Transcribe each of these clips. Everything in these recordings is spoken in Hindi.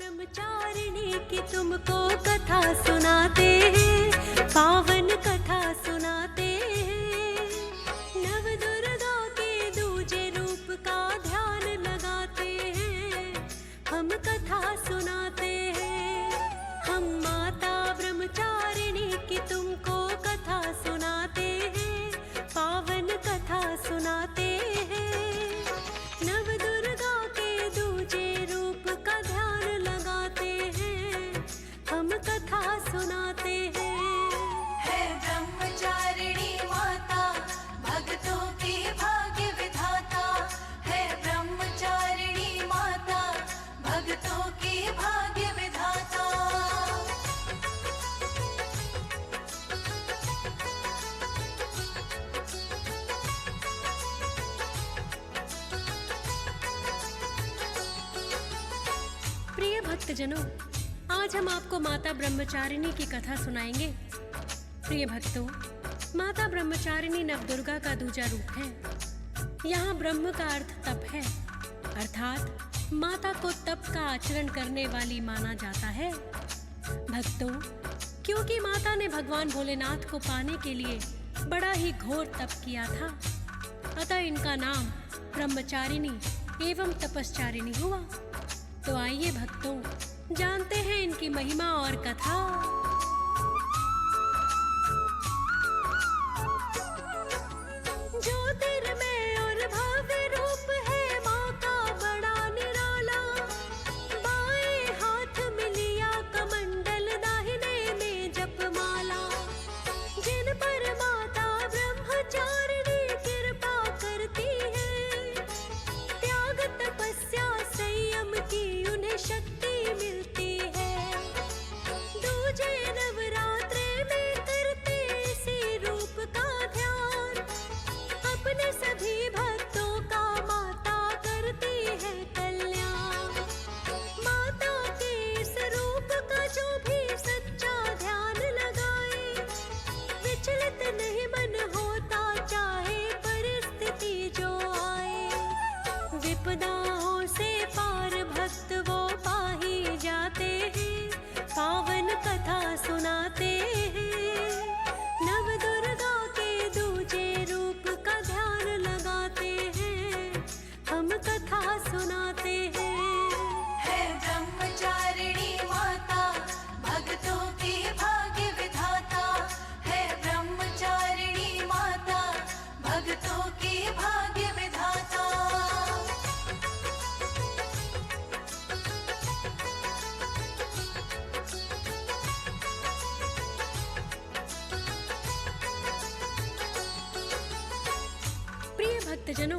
ब्रह्मचारिणी की तुमको कथा सुनाते हैं, पावन कथा सुनाते हैं। नव दुर्गा के दूजे रूप का ध्यान लगाते हैं, हम कथा सुनाते हैं। हम माता ब्रह्मचारिणी की तुमको कथा सुनाते हैं, पावन कथा सुनाते हैं। नव दुर्गा के दूजे रूप का ध्यान लगाते हैं, हम कथा सुनाते हैं। है ब्रह्मचारिणी माता भक्तों की भाग्य विधाता, है ब्रह्मचारिणी माता भक्तों की भाग्य विधाता। प्रिय भक्तजनों, आज हम आपको माता ब्रह्मचारिणी की कथा सुनाएंगे। प्रिय भक्तों, माता ब्रह्मचारिणी नवदुर्गा का दूजा रूप है। यहाँ ब्रह्म का अर्थ तप है, अर्थात माता को तप का आचरण करने वाली माना जाता है। भक्तों, क्योंकि माता ने भगवान भोलेनाथ को पाने के लिए बड़ा ही घोर तप किया था, अतः इनका नाम ब्रह्मचारिणी एवं तपस्चारिणी हुआ। तो आइए भक्तों, जानते हैं इनकी महिमा और कथा। ज्योतिर्मय और भव्य रूप है माँ का बड़ा निराला। बाएं हाथ में लिया कमंडल, दाहिने में जपमाला। जिन पर माता ब्रह्मचारिणी कृपा करती है, त्याग तपस्या संयम की उन्हें शक्ति मिलती है। दूजे नवरात्रे में करते इसी रूप का ध्यान, अपने सभी भक्तों का माता करती है कल्याण। माता के इस रूप का जो भी सच्चा ध्यान लगाए, विचलित नहीं मन होता चाहे परिस्थिति जो आए। विपदाओं से पार भक्त वो पा ही जाते हैं, पावन कथा सुनाते हैं। नव दुर्गा के दूजे रूप का ध्यान लगाते हैं, हम कथा सुनाते हैं। है ब्रह्मचारिणी माता भक्तों की भाग्य विधाता, है ब्रह्मचारिणी माता भक्तों की भाग्य विधाता। प्रिय भक्तजनों,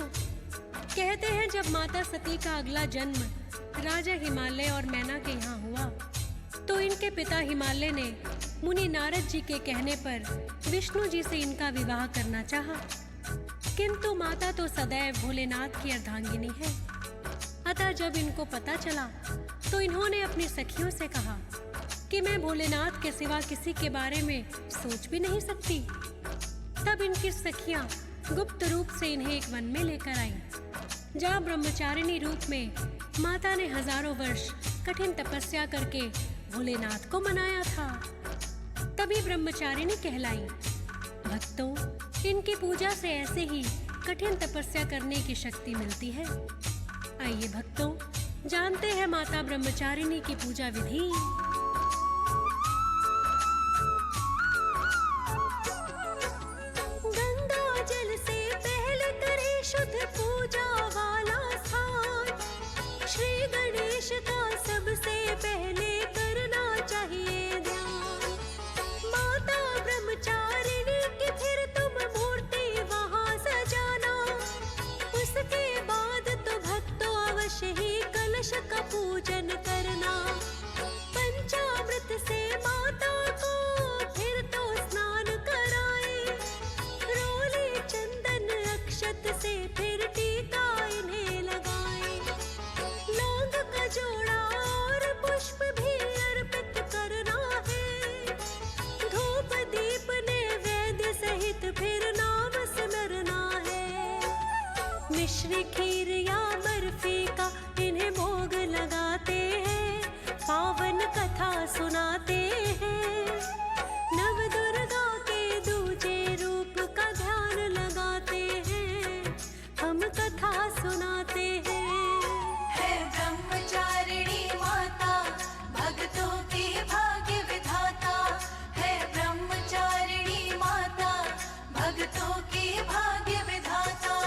कहते हैं जब माता सती का अगला जन्म राजा हिमालय और मैना के यहाँ हुआ, तो इनके पिता हिमालय ने मुनि नारद जी के कहने पर विष्णु जी से इनका विवाह करना चाहा। किंतु माता तो सदैव भोलेनाथ की अर्धांगिनी है, अतः जब इनको पता चला तो इन्होंने अपनी सखियों से कहा कि मैं भोलेनाथ के सिवा किसी के बारे में सोच भी नहीं सकती। तब इनकी सखियां गुप्त रूप से इन्हें एक वन में लेकर आईं, जहाँ ब्रह्मचारिणी रूप में माता ने हजारों वर्ष कठिन तपस्या करके भोलेनाथ को मनाया था। तभी ब्रह्मचारिणी कहलाई। भक्तों, इनकी पूजा से ऐसे ही कठिन तपस्या करने की शक्ति मिलती है। आइए भक्तों, जानते हैं माता ब्रह्मचारिणी की पूजा विधि। गंगा जल से पहले करे शुद्ध पूजा वाला स्थान, श्री गणेश का सबसे पहले करना चाहिए ध्यान। माता ब्रह्मचारिणी की फिर तुम मूर्ति वहाँ सजाना, उसके बाद तो भक्तों अवश्य ही कलश का पूजन करना। पंचामृत से माता को फिर तो स्नान कराए, रोली चंदन अक्षत से फिर टीका इन्हें लगाए। लौंग का जोड़ा और पुष्प भी अर्पित करना है, धूप दीप नैवेद्य सहित फिर नाम स्मरना है। मिश्री खीर या बर्फी का इन्हें भोग लगाते हैं, सुनाते हैं। नव दुर्गा के दूजे रूप का ध्यान लगाते हैं, हम कथा सुनाते हैं। है ब्रह्मचारिणी माता, भक्तों की भाग्य विधाता। है ब्रह्मचारिणी माता, भक्तों की भाग्य विधाता।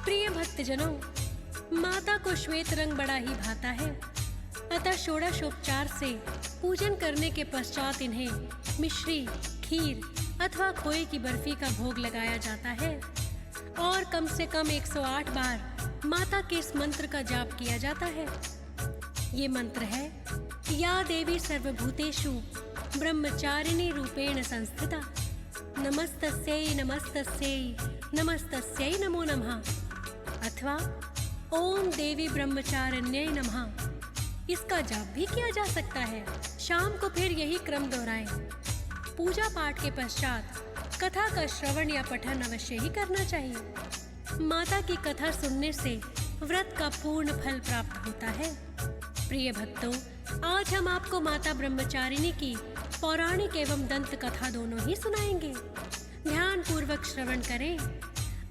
प्रिय भक्तजनों, माता को श्वेत रंग बड़ा ही भाता है, अतः षोडशोपचार से पूजन करने के पश्चात इन्हें मिश्री, खीर अथवा खोए की बर्फी का भोग लगाया जाता है और कम से कम 108 बार माता के इस मंत्र का जाप किया जाता है। ये मंत्र है, या देवी सर्वभूतेषु ब्रह्मचारिणी रूपेण संस्थिता, नमस्तस्यै नमस्तस्यै नमस्तस्यै नमो नमः, अथवा ओम देवी ब्रह्मचारिण्यै नमः। इसका जाप भी किया जा सकता है। शाम को फिर यही क्रम दोहराएं। पूजा पाठ के पश्चात कथा का श्रवण या पठन अवश्य ही करना चाहिए। माता की कथा सुनने से व्रत का पूर्ण फल प्राप्त होता है। प्रिय भक्तों, आज हम आपको माता ब्रह्मचारिणी की पौराणिक एवं दंत कथा दोनों ही सुनाएंगे। ध्यान पूर्वक श्रवण करें।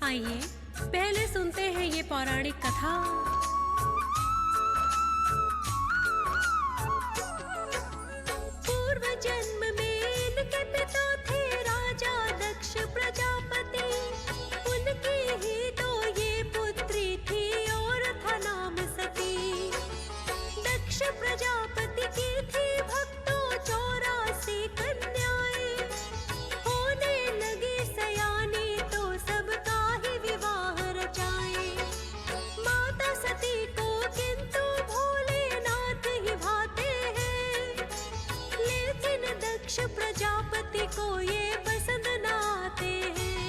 आइए पहले सुनते हैं ये पौराणिक कथा। पूर्व जन्म में इनके पिता थे राजा दक्ष प्रजापति। उनकी ही तो ये पुत्री थी और था नाम सती। दक्ष प्रजापति की थी भक्तों 84 कन्याएं। होने लगी सयानी तो सबका ही विवाह रचाए। माता सती को किंतु भोलेनाथ ही भाते हैं, लेकिन दक्ष प्रजापति को ये पसंद न आते हैं।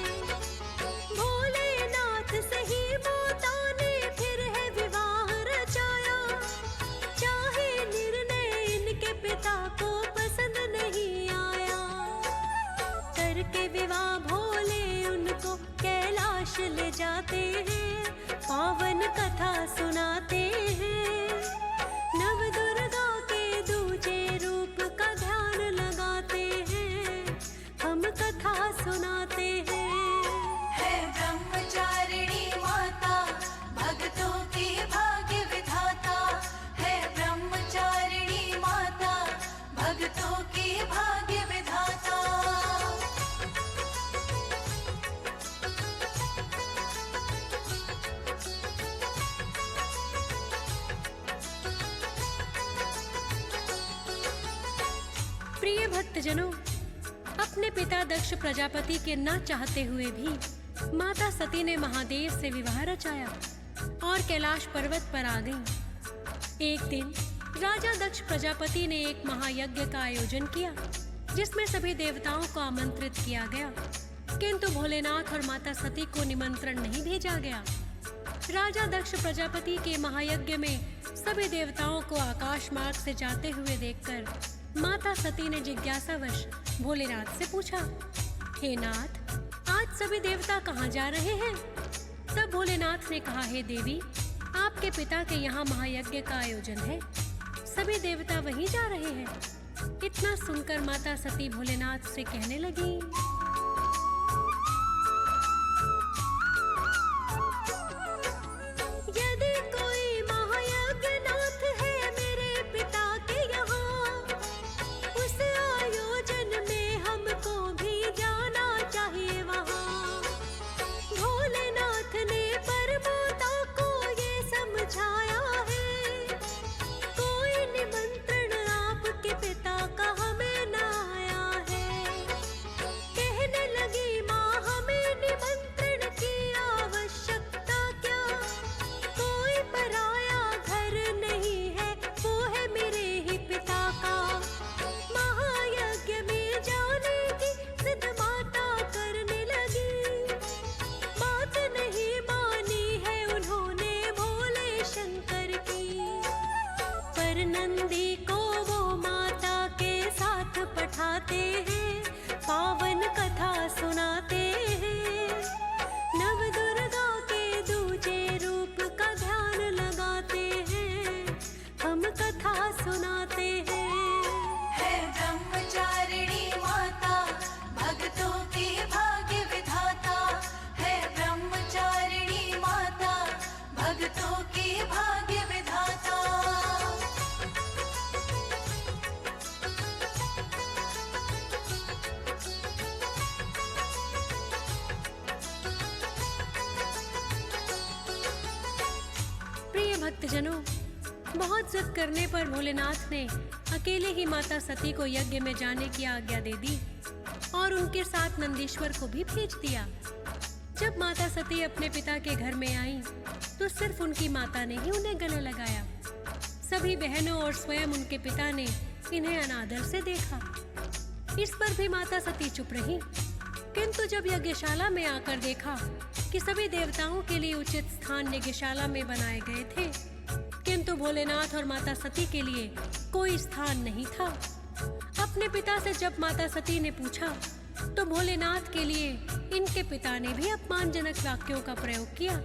भोलेनाथ से ही माता ने फिर है विवाह रचाया। चाहे निर्णय इनके पिता को पसंद नहीं आया। करके विवाह भोले उनको कैलाश ले जाते हैं, पावन कथा सुनाते हैं। नव दुर्गा के दूजे रूप का ध्यान लगाते हैं, हम कथा सुनाते हैं। है ब्रह्मचारिणी माता, भक्तों की भाग्य विधाता। है ब्रह्मचारिणी माता, भक्तों की भाग्य विधाता। प्रिय भक्तजनों, अपने पिता दक्ष प्रजापति के न चाहते हुए भी माता सती ने महादेव से विवाह रचाया और कैलाश पर्वत पर आ गईं। एक दिन राजा दक्ष प्रजापति ने एक महायज्ञ का आयोजन किया, जिसमें सभी देवताओं को आमंत्रित किया गया, किंतु भोलेनाथ और माता सती को निमंत्रण नहीं भेजा गया। राजा दक्ष प्रजापति के महायज्ञ में सभी देवताओं को आकाश मार्ग से जाते हुए देखकर माता सती ने जिज्ञासावश भोलेनाथ से पूछा, हे नाथ, आज सभी देवता कहाँ जा रहे हैं? तब भोलेनाथ ने कहा, हे देवी, आपके पिता के यहाँ महायज्ञ का आयोजन है, सभी देवता वहीं जा रहे हैं। इतना सुनकर माता सती भोलेनाथ से कहने लगी, यदि कोई महायज्ञ नाथ है मेरे पिता के यहाँ, उस आयोजन में हमको भी जाना चाहिए वहाँ। भोलेनाथ ने परमाता को ये समझाया है, कोई निमंत्रण आपके पिता का हमें न आया है। भक्तजनों, बहुत जिद करने पर भोलेनाथ ने अकेले ही माता सती को यज्ञ में जाने की आज्ञा दे दी और उनके साथ नंदीश्वर को भी भेज दिया। जब माता सती अपने पिता के घर में आई तो सिर्फ उनकी माता ने ही उन्हें गले लगाया। सभी बहनों और स्वयं उनके पिता ने इन्हें अनादर से देखा। इस पर भी माता सती चुप रही, किंतु जब यज्ञशाला में आकर देखा कि सभी देवताओं के लिए उचित स्थान यज्ञशाला में बनाए गए थे, किंतु भोलेनाथ और माता सती के लिए कोई स्थान नहीं था। अपने पिता से जब माता सती ने पूछा तो भोलेनाथ के लिए इनके पिता ने भी अपमानजनक वाक्यों का प्रयोग किया।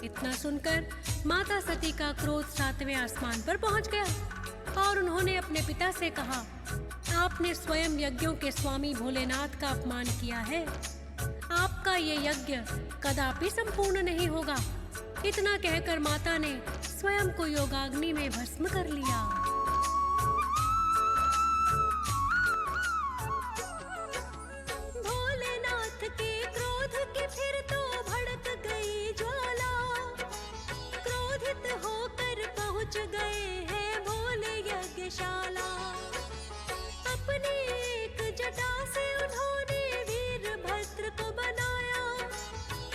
इतना सुनकर माता सती का क्रोध 7वें आसमान पर पहुंच गया और उन्होंने अपने पिता से कहा, आपने स्वयं यज्ञों के स्वामी भोलेनाथ का अपमान किया है। आपका ये यज्ञ कदापि संपूर्ण नहीं होगा। इतना कहकर माता ने स्वयं को योगाग्नि में भस्म कर लिया। भोलेनाथ के क्रोध की फिर तो भड़क गई ज्वाला। क्रोधित होकर पहुंच गए हैं भोले यज्ञशाला। अपनी एक जटा से उन्होंने वीरभद्र को बनाया।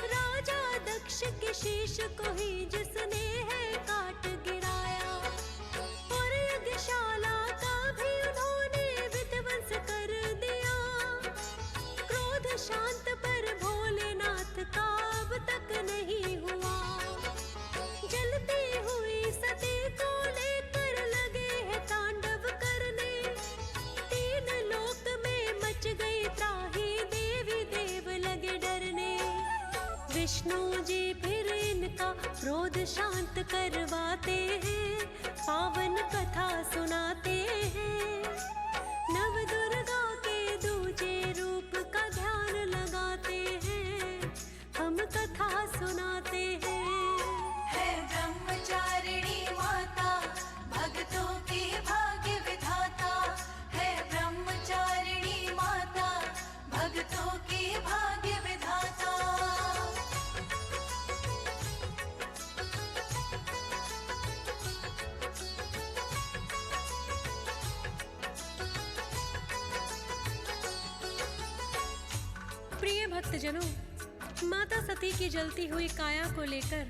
राजा दक्ष के शीश को ही जिसने है काट गिराया। और यज्ञशाला का भी उन्होंने विध्वंस कर दिया। क्रोध शांत पर भोलेनाथ का अब तक नहीं हुआ। जलती हुई सती को लेकर लगे हैं तांडव करने। 3 लोक में मच गई त्राही, देवी देव लगे डरने। विष्णु जी फिर इनका क्रोध शांत करवाते हैं, पावन कथा सुनाते हैं। नव दुर्गा के दूजे रूप का ध्यान लगाते हैं, हम कथा सुनाते हैं। है ब्रह्मचारिणी माता, भक्तों की भाग्य विधाता। है ब्रह्मचारिणी माता, भक्तों की भाग्य विधाता। प्रिय भक्तजनों, माता सती की जलती हुई काया को लेकर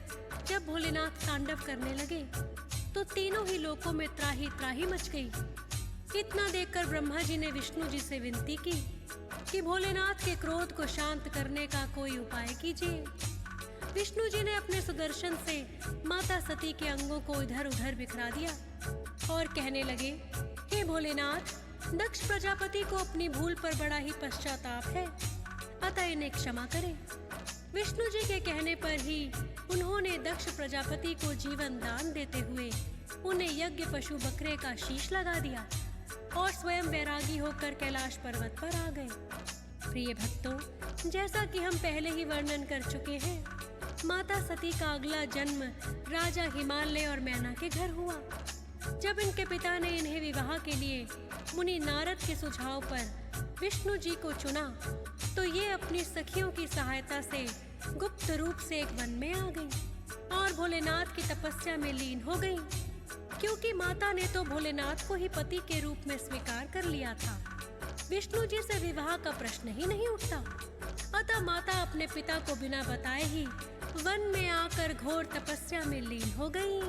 जब भोलेनाथ तांडव करने लगे तो तीनों ही लोकों में त्राही त्राही मच गई। इतना देखकर ब्रह्मा जी ने विष्णु जी से विनती की कि भोलेनाथ के क्रोध को शांत करने का कोई उपाय कीजिए। विष्णु जी ने अपने सुदर्शन से माता सती के अंगों को इधर उधर बिखरा दिया और कहने लगे, हे भोलेनाथ, दक्ष प्रजापति को अपनी भूल पर बड़ा ही पश्चाताप है, अतः इन्हें क्षमा करें। विष्णु जी के कहने पर ही उन्होंने दक्ष प्रजापति को जीवन दान देते हुए उन्हें यज्ञ पशु बकरे का शीश लगा दिया और स्वयं वैरागी होकर कैलाश पर्वत पर आ गए। प्रिय भक्तों, जैसा कि हम पहले ही वर्णन कर चुके हैं, माता सती का अगला जन्म राजा हिमालय और मैना के घर हुआ। जब इनके पिता ने इन्हें विवाह के लिए मुनि नारद के सुझाव पर विष्णु जी को चुना तो ये अपनी सखियों की सहायता से गुप्त रूप से एक वन में आ गई और भोलेनाथ की तपस्या में लीन हो गई, क्योंकि माता ने तो भोलेनाथ को ही पति के रूप में स्वीकार कर लिया था। विष्णु जी से विवाह का प्रश्न ही नहीं उठता। अतः माता अपने पिता को बिना बताए ही वन में आकर घोर तपस्या में लीन हो गई।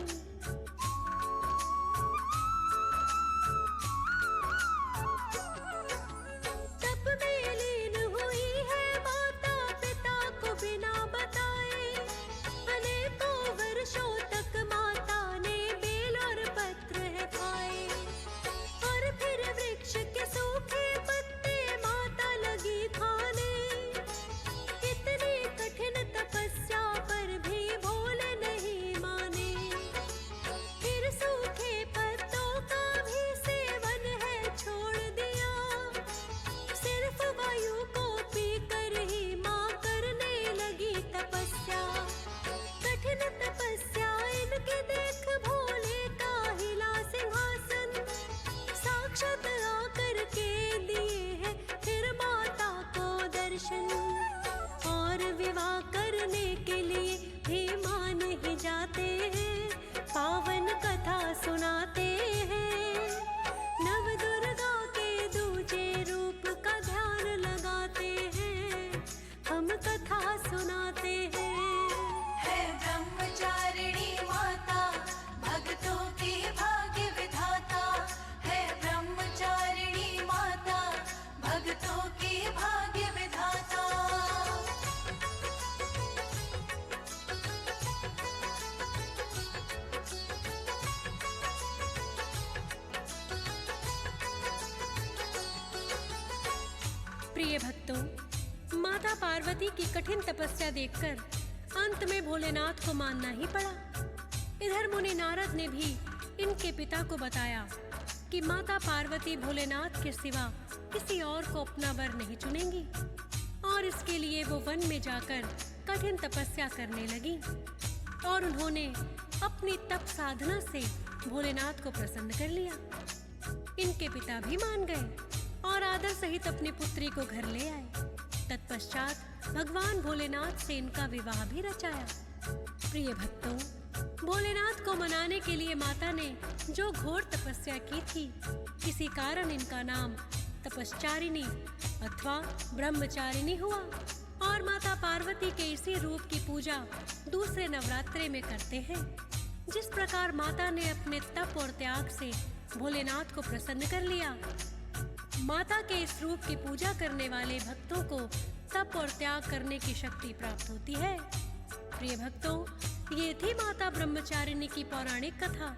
प्रिय भक्तों, माता पार्वती की कठिन तपस्या देखकर अंत में भोलेनाथ को मानना ही पड़ा। इधर मुनि नारद ने भी इनके पिता को बताया कि माता पार्वती भोलेनाथ के सिवा किसी और को अपना वर नहीं चुनेंगी, और इसके लिए वो वन में जाकर कठिन तपस्या करने लगी। और उन्होंने अपनी तप साधना से भोलेनाथ को प्रसन्न कर लिया। इनके पिता भी मान गए और आदर सहित अपनी पुत्री को घर ले आए। तत्पश्चात भगवान भोलेनाथ से इनका विवाह भी रचाया। प्रिय भक्तों, भोलेनाथ को मनाने के लिए माता ने जो घोर तपस्या की थी, किसी कारण इनका नाम तपश्चारिणी अथवा ब्रह्मचारिणी हुआ। और माता पार्वती के इसी रूप की पूजा दूसरे नवरात्रे में करते हैं। जिस प्रकार माता ने अपने तप और त्याग से भोलेनाथ को प्रसन्न कर लिया, माता के इस रूप की पूजा करने वाले भक्तों को तप और त्याग करने की शक्ति प्राप्त होती है। प्रिय भक्तों, ये थी माता ब्रह्मचारिणी की पौराणिक कथा।